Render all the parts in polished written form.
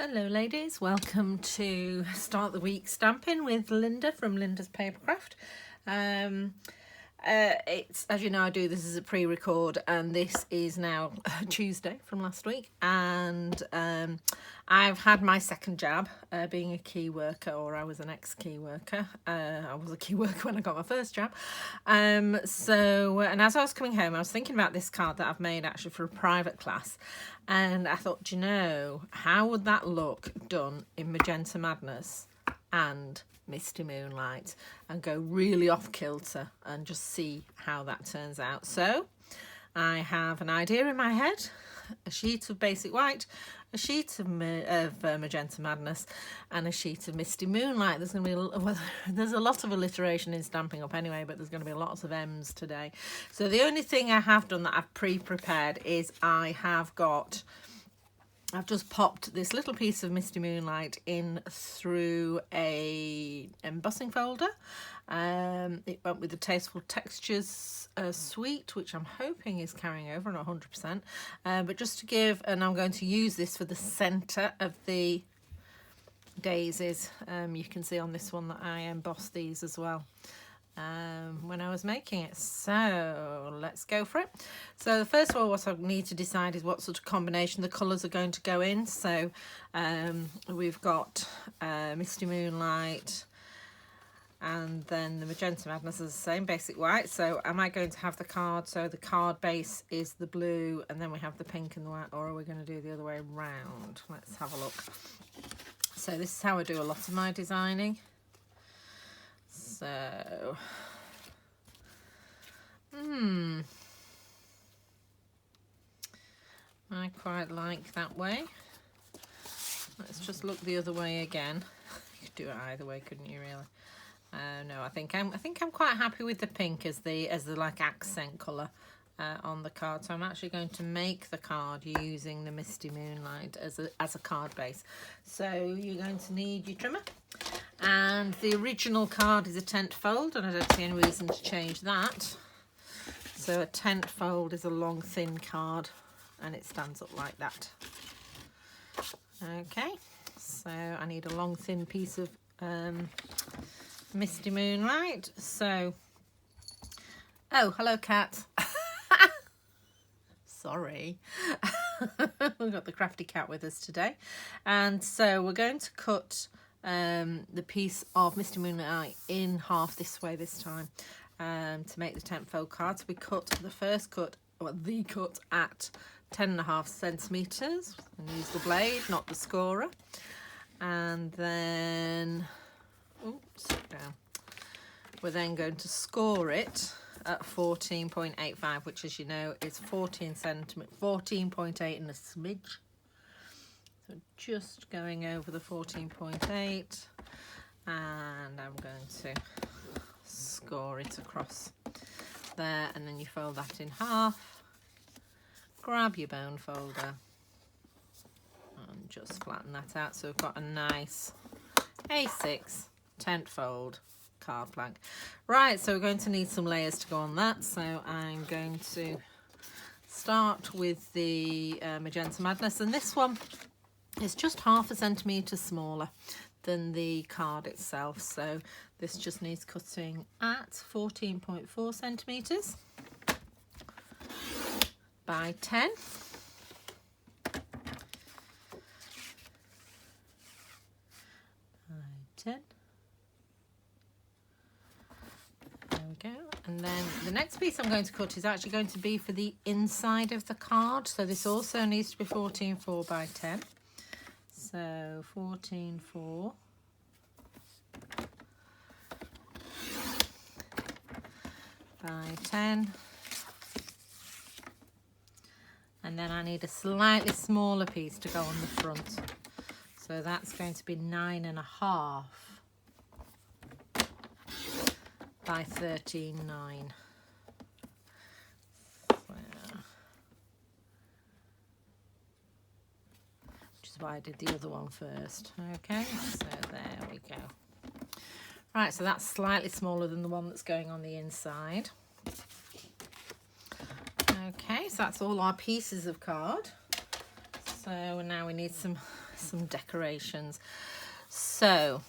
Hello ladies, welcome to Start the Week Stamping with Linda from Linda's Papercraft. It's, as you know, I do this as a pre-record, and this is now Tuesday from last week, and I've had my second jab, being a key worker, or I was an ex-key worker. I was a key worker when I got my first jab. And as I was coming home, I was thinking about this card that I've made actually for a private class, and I thought, do you know, how would that look done in Magenta Madness and Misty Moonlight, and go really off kilter and just see how that turns out. So I have an idea in my head, a sheet of basic white, a sheet of Magenta Madness, and a sheet of Misty Moonlight. There's going to be there's a lot of alliteration in Stampin' Up anyway, but there's going to be lots of M's today. So the only thing I have done that I've pre-prepared is I've just popped this little piece of Misty Moonlight in through a embossing folder. It went with the Tasteful Textures suite, which I'm hoping is carrying over, not 100%. But just to give, and I'm going to use this for the centre of the daisies. You can see on this one that I embossed these as well when I was making it. So let's go for it. So first of all, what I need to decide is what sort of combination the colours are going to go in. So we've got Misty Moonlight, and then the Magenta Madness is the same, basic white. So am I going to have the card, so the card base is the blue, and then we have the pink and the white, or are we going to do the other way around? Let's have a look. So this is how I do a lot of my designing. So, I quite like that way. Let's just look the other way again. You could do it either way, couldn't you? Really? No, I think I'm quite happy with the pink as the like accent colour on the card. So I'm actually going to make the card using the Misty Moonlight as a card base. So you're going to need your trimmer. And the original card is a tent fold, and I don't see any reason to change that. So a tent fold is a long, thin card, and it stands up like that. Okay, so I need a long, thin piece of Misty Moonlight. So, oh, hello, cat. Sorry. We've got the crafty cat with us today. And so we're going to cut the piece of Misty Moonlight in half this way this time to make the tent fold card. So we cut the first cut, or the cut, at 10.5 centimetres, and use the blade, not the scorer. And then, oops, down. We're then going to score it at 14.85, which, as you know, is 14.8 and a smidge. So just going over the 14.8, and I'm going to score it across there, and then you fold that in half, grab your bone folder and just flatten that out. So we've got a nice A6 tent fold card plank. Right, so we're going to need some layers to go on that. So I'm going to start with the Magenta Madness, and this one is just 0.5 centimetre smaller than the card itself. So this just needs cutting at 14.4 centimetres by 10. By 10. There we go. And then the next piece I'm going to cut is actually going to be for the inside of the card. So this also needs to be 14.4 by 10. So 14.4 by 10, and then I need a slightly smaller piece to go on the front. So that's going to be 9.5 by 13.9. Why I did the other one first. Okay, so there we go. Right, so that's slightly smaller than the one that's going on the inside. Okay, so that's all our pieces of card. So now we need some some decorations. So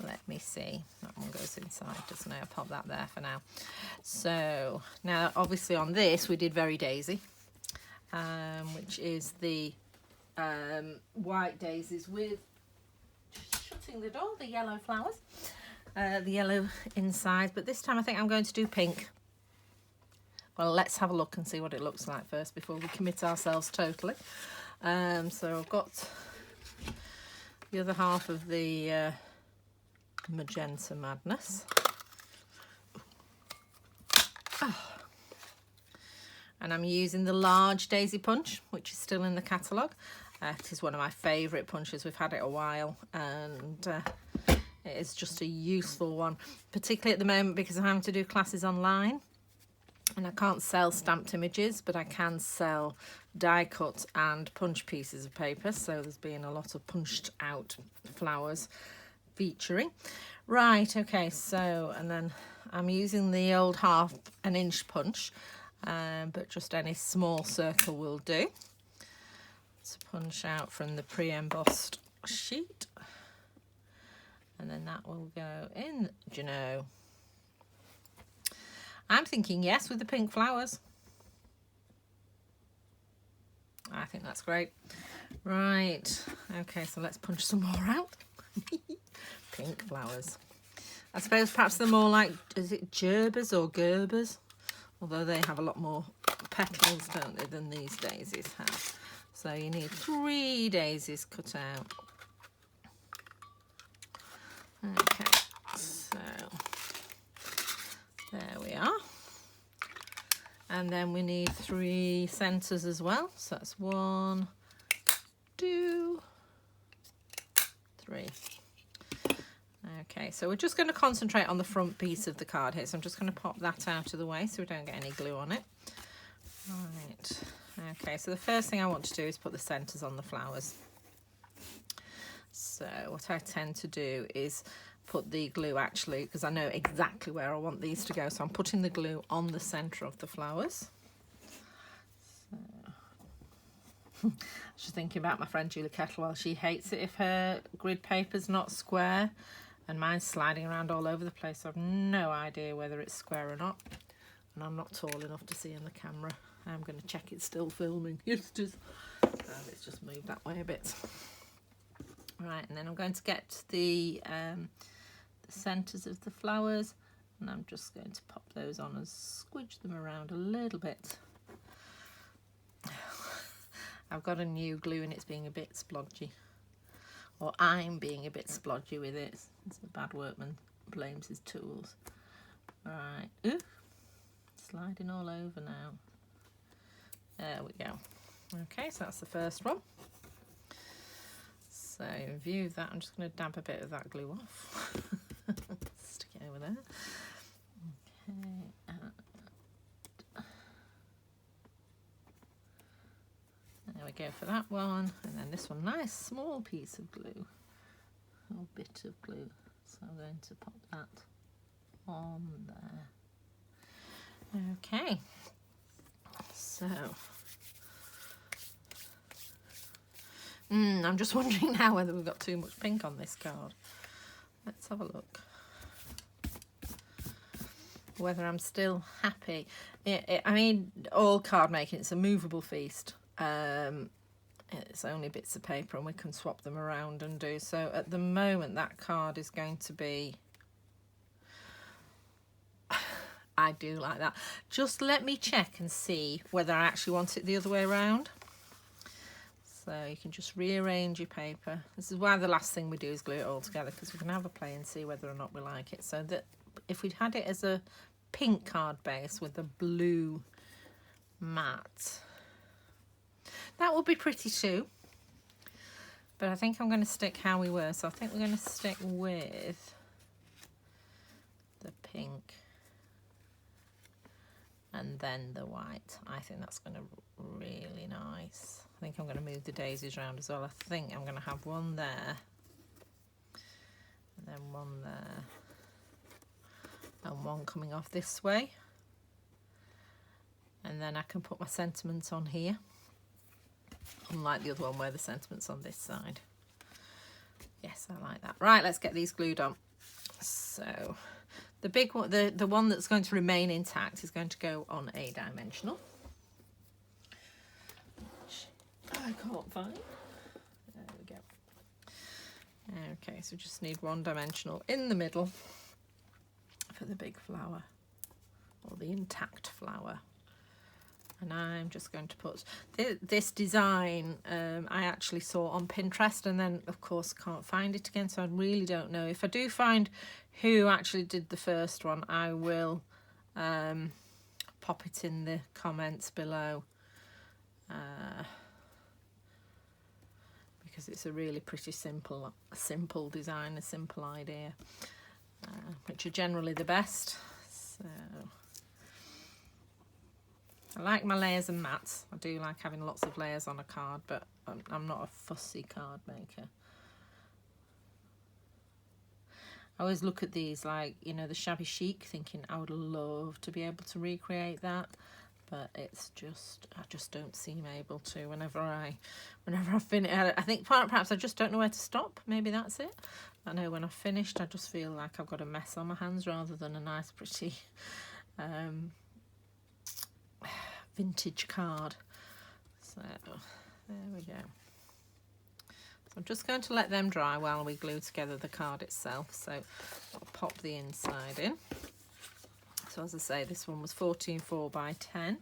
let me see, that one goes inside, doesn't it? I'll pop that there for now. So now obviously on this we did Very Daisy, which is the white daisies with, shutting the door, the yellow flowers, the yellow inside, but this time I think I'm going to do pink. Well, let's have a look and see what it looks like first before we commit ourselves totally. So I've got the other half of the Magenta Madness. Oh. And I'm using the large daisy punch, which is still in the catalogue. It is one of my favourite punches. We've had it a while, and it is just a useful one, particularly at the moment because I'm having to do classes online. And I can't sell stamped images, but I can sell die cut and punch pieces of paper. So there's been a lot of punched out flowers featuring. Right, okay, so, and then I'm using the old 1/2 inch punch, but just any small circle will do. To punch out from the pre-embossed sheet. And then that will go in, do you know? I'm thinking yes with the pink flowers. I think that's great. Right, okay, so let's punch some more out. Pink flowers. I suppose perhaps they're more like, is it gerbers or gerbers? Although they have a lot more petals, don't they, than these daisies have. So you need 3 daisies cut out. Okay, so there we are. And then we need 3 centres as well. So that's 1, 2, 3. Okay, so we're just going to concentrate on the front piece of the card here. So I'm just going to pop that out of the way so we don't get any glue on it. Right. Okay, so the first thing I want to do is put the centres on the flowers. So what I tend to do is put the glue actually, because I know exactly where I want these to go, so I'm putting the glue on the centre of the flowers. So, just thinking about my friend Julie Kettlewell, she hates it if her grid paper's not square, and mine's sliding around all over the place, so I've no idea whether it's square or not, and I'm not tall enough to see in the camera. I'm going to check it's still filming. Yes, it is. Let's just move that way a bit. Right, and then I'm going to get the centres of the flowers, and I'm just going to pop those on and squidge them around a little bit. I've got a new glue and it's being a bit splodgy, or I'm being a bit splodgy with it. It's a bad workman blames his tools. Right, ooh, sliding all over now. There we go. Okay, so that's the first one. So in view of that, I'm just going to dab a bit of that glue off. Stick it over there. Okay. There we go for that one. And then this one, nice small piece of glue. A little bit of glue. So I'm going to pop that on there. Okay. So... I'm just wondering now whether we've got too much pink on this card. Let's have a look. Whether I'm still happy. I mean, all card making, it's a movable feast. It's only bits of paper and we can swap them around and do. So at the moment, that card is going to be... I do like that. Just let me check and see whether I actually want it the other way around. So you can just rearrange your paper. This is why the last thing we do is glue it all together, because we can have a play and see whether or not we like it. So that if we'd had it as a pink card base with a blue mat, that would be pretty too. But I think I'm going to stick how we were. So I think we're going to stick with the pink and then the white. I think that's going to be really nice. I think I'm going to move the daisies around as well. I think I'm going to have one there and then one there and one coming off this way, and then I can put my sentiments on here. unlike the other one where the sentiment's on this side. Yes, I like that. Right, let's get these glued on. So the big one, the one that's going to remain intact is going to go on a dimensional, which I can't find. There we go. Okay, so just need one dimensional in the middle for the big flower, or the intact flower. And I'm just going to put this design I actually saw on Pinterest, and then of course can't find it again, so I really don't know. If I do find who actually did the first one, I will pop it in the comments below, because it's a really pretty simple design, a simple idea, which are generally the best. So I like my layers and mats. I do like having lots of layers on a card, but I'm not a fussy card maker. I always look at these like, you know, the shabby chic, thinking I would love to be able to recreate that, but it's just, I just don't seem able to. Whenever I finish, I think perhaps I just don't know where to stop. Maybe that's it. I know when I've finished, I just feel like I've got a mess on my hands rather than a nice, pretty vintage card. So there we go. So I'm just going to let them dry while we glue together the card itself. So I'll pop the inside in. So as I say, this one was 14.4 by 10.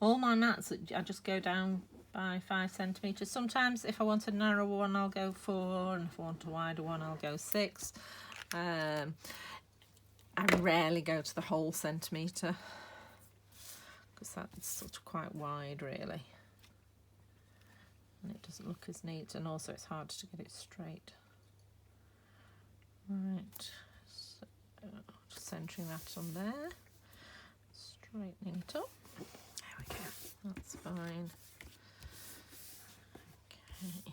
All my mats, I just go down by 5 centimetres. Sometimes if I want a narrower one, I'll go 4, and if I want a wider one, I'll go 6. I rarely go to the whole centimetre, because that's sort of quite wide really, and it doesn't look as neat, and also it's hard to get it straight. Right, so just centering that on there, straightening it up. There we go, that's fine. Okay,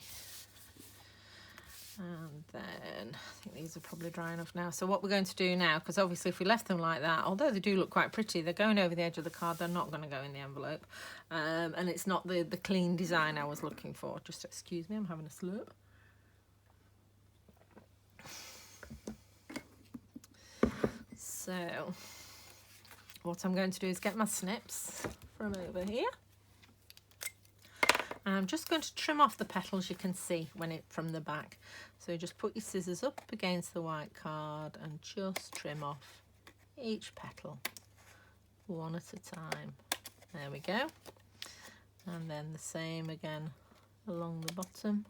and then I think these are probably dry enough now. So what we're going to do now, because obviously if we left them like that, although they do look quite pretty, they're going over the edge of the card, they're not going to go in the envelope, and it's not the clean design I was looking for. Just excuse me, I'm having a slurp. So what I'm going to do is get my snips from over here. And I'm just going to trim off the petals, you can see from the back. So just put your scissors up against the white card and just trim off each petal one at a time. There we go. And then the same again along the bottom.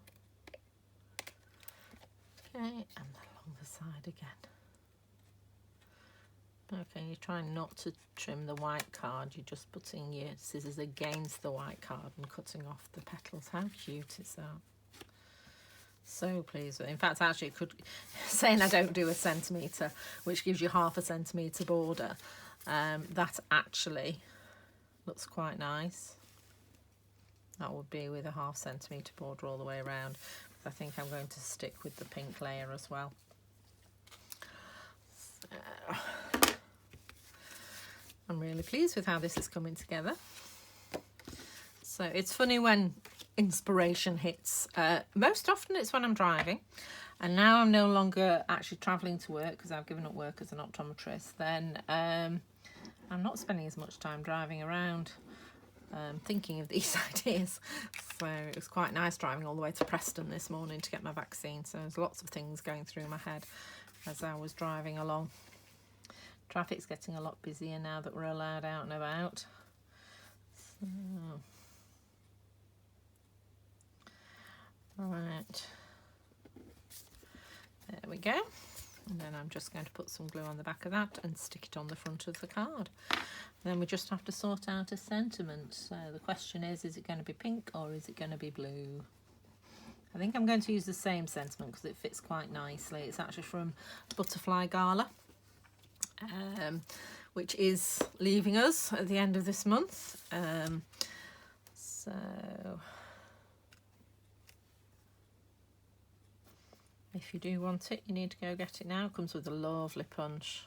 Okay, and along the side again. Okay, you're trying not to trim the white card, you're just putting your scissors against the white card and cutting off the petals. How cute is that? So pleased with it. In fact, actually, it could, saying I don't do a centimetre, which gives you half a centimetre border, that actually looks quite nice. That would be with a half centimetre border all the way around. I think I'm going to stick with the pink layer as well. So I'm really pleased with how this is coming together. So it's funny when inspiration hits. Most often it's when I'm driving, and now I'm no longer actually travelling to work because I've given up work as an optometrist. Then I'm not spending as much time driving around thinking of these ideas. So it was quite nice driving all the way to Preston this morning to get my vaccine. So there's lots of things going through my head as I was driving along. Traffic's getting a lot busier now that we're allowed out and about. So, right, there we go. And then I'm just going to put some glue on the back of that and stick it on the front of the card. Then we just have to sort out a sentiment. So the question is it going to be pink or is it going to be blue? I think I'm going to use the same sentiment because it fits quite nicely. It's actually from Butterfly Gala, which is leaving us at the end of this month. So if you do want it, you need to go get it now. It comes with a lovely punch.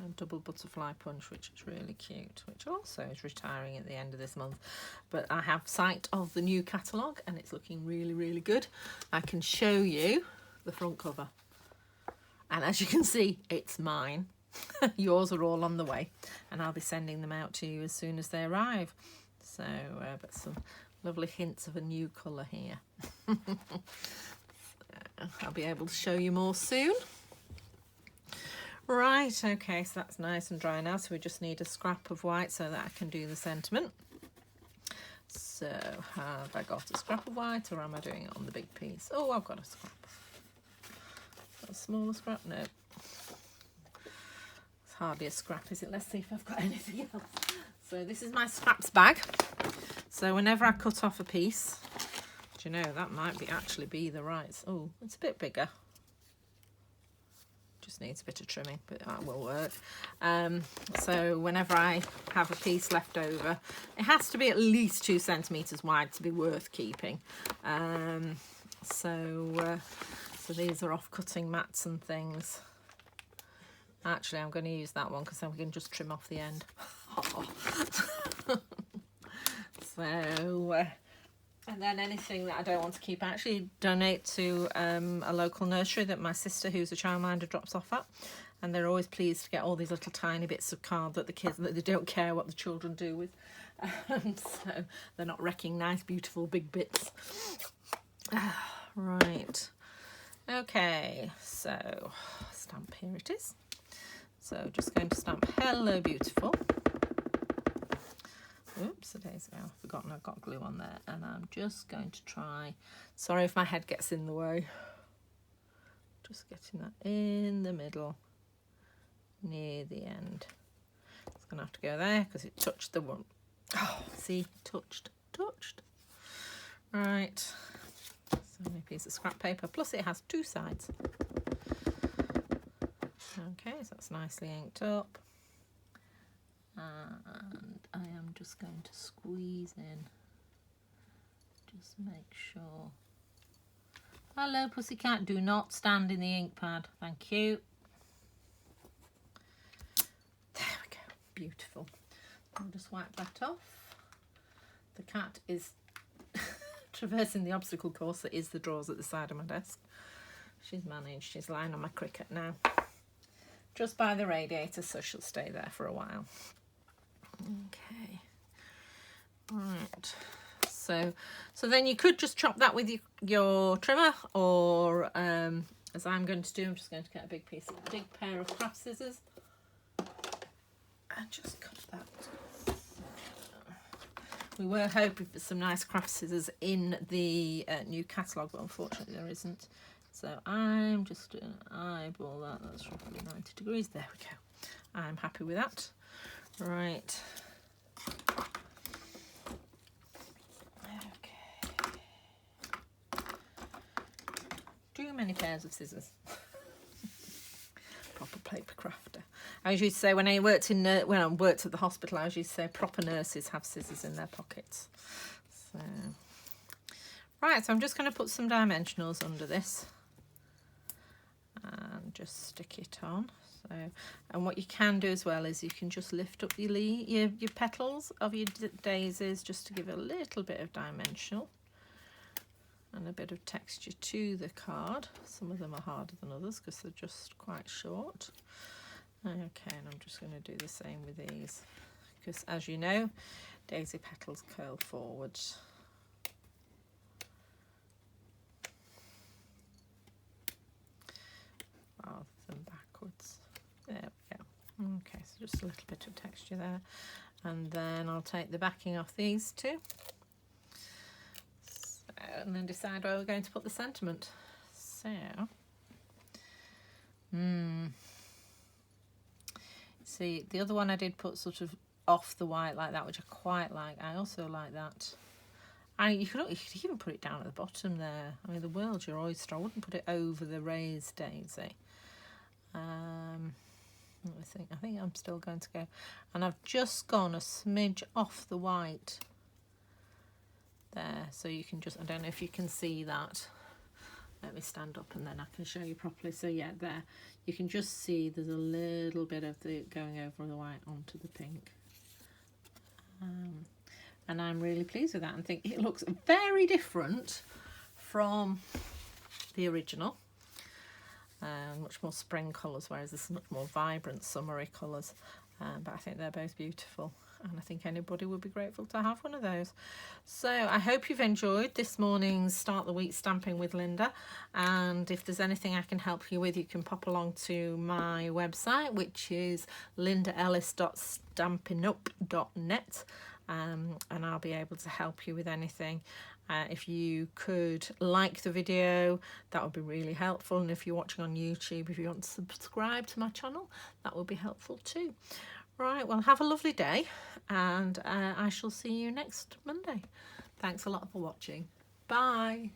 a double butterfly punch, which is really cute, which also is retiring at the end of this month. But I have sight of the new catalogue and it's looking really, really good. I can show you the front cover. And as you can see, it's mine. Yours are all on the way. And I'll be sending them out to you as soon as they arrive. So, but some lovely hints of a new colour here. So, I'll be able to show you more soon. Right, okay, so that's nice and dry now. So we just need a scrap of white so that I can do the sentiment. So have I got a scrap of white or am I doing it on the big piece? Oh, I've got a scrap. A smaller scrap? No. It's hardly a scrap, is it? Let's see if I've got anything else. So this is my scraps bag. So whenever I cut off a piece, do you know, that might be actually be the right. Oh, it's a bit bigger. Just needs a bit of trimming, but that will work. So whenever I have a piece left over, it has to be at least 2 centimetres wide to be worth keeping. So these are off-cutting mats and things. Actually, I'm going to use that one because then we can just trim off the end. So, and then anything that I don't want to keep, I actually donate to a local nursery that my sister, who's a childminder, drops off at. And they're always pleased to get all these little tiny bits of card that the kids, that they don't care what the children do with. So they're not wrecking nice, beautiful, big bits. Right. Okay, so stamp, here it is. So just going to stamp Hello Beautiful. Oops, a days ago, I've forgotten I've got glue on there. And I'm just going to try, sorry if my head gets in the way. Just getting that in the middle, near the end. It's going to have to go there because it touched the one. Oh, see, touched. Right. So a piece of scrap paper, plus it has 2 sides. Okay, so that's nicely inked up. And I am just going to squeeze in. Just make sure. Hello, pussycat, do not stand in the ink pad. Thank you. There we go, beautiful. I'll just wipe that off. The cat is traversing the obstacle course that is the drawers at the side of my desk. She's managed, she's lying on my cricket now. Just by the radiator, so she'll stay there for a while. Okay. Right. So then you could just chop that with your trimmer, or as I'm going to do, I'm just going to get a big pair of craft scissors and just cut that. We were hoping for some nice craft scissors in the new catalogue, but unfortunately there isn't. So I'm just doing an eyeball that. That's roughly 90 degrees. There we go. I'm happy with that. Right. Okay. Too many pairs of scissors. Proper paper crafter. I usually say when I worked at the hospital, I usually say proper nurses have scissors in their pockets. So, right. So I'm just going to put some dimensionals under this. And just stick it on. So, and what you can do as well is you can just lift up your petals of your daisies just to give a little bit of dimensional and a bit of texture to the card. Some of them are harder than others because they're just quite short. Okay, and I'm just going to do the same with these because, as you know, daisy petals curl forwards. Rather than backwards. There we go. Okay, so just a little bit of texture there. And then I'll take the backing off these two. So, and then decide where we're going to put the sentiment. So, see, the other one I did put sort of off the white like that, which I quite like. I also like that. You could even put it down at the bottom there. I mean, the world's your oyster. I wouldn't put it over the raised daisy. Let me think. I think I'm still going to go. And I've just gone a smidge off the white there. So you can just, I don't know if you can see that. Let me stand up and then I can show you properly. So yeah, there you can just see there's a little bit of the going over the white onto the pink. And I'm really pleased with that and think it looks very different from the original. Much more spring colours, whereas this is much more vibrant summery colours. But I think they're both beautiful, and I think anybody would be grateful to have one of those. So I hope you've enjoyed this morning's Start the Week Stamping with Linda, and if there's anything I can help you with, you can pop along to my website, which is lindaellis.stampinup.net, and I'll be able to help you with anything. If you could like the video, that would be really helpful. And if you're watching on YouTube, if you want to subscribe to my channel, that would be helpful too. Right, well, have a lovely day, and I shall see you next Monday. Thanks a lot for watching. Bye.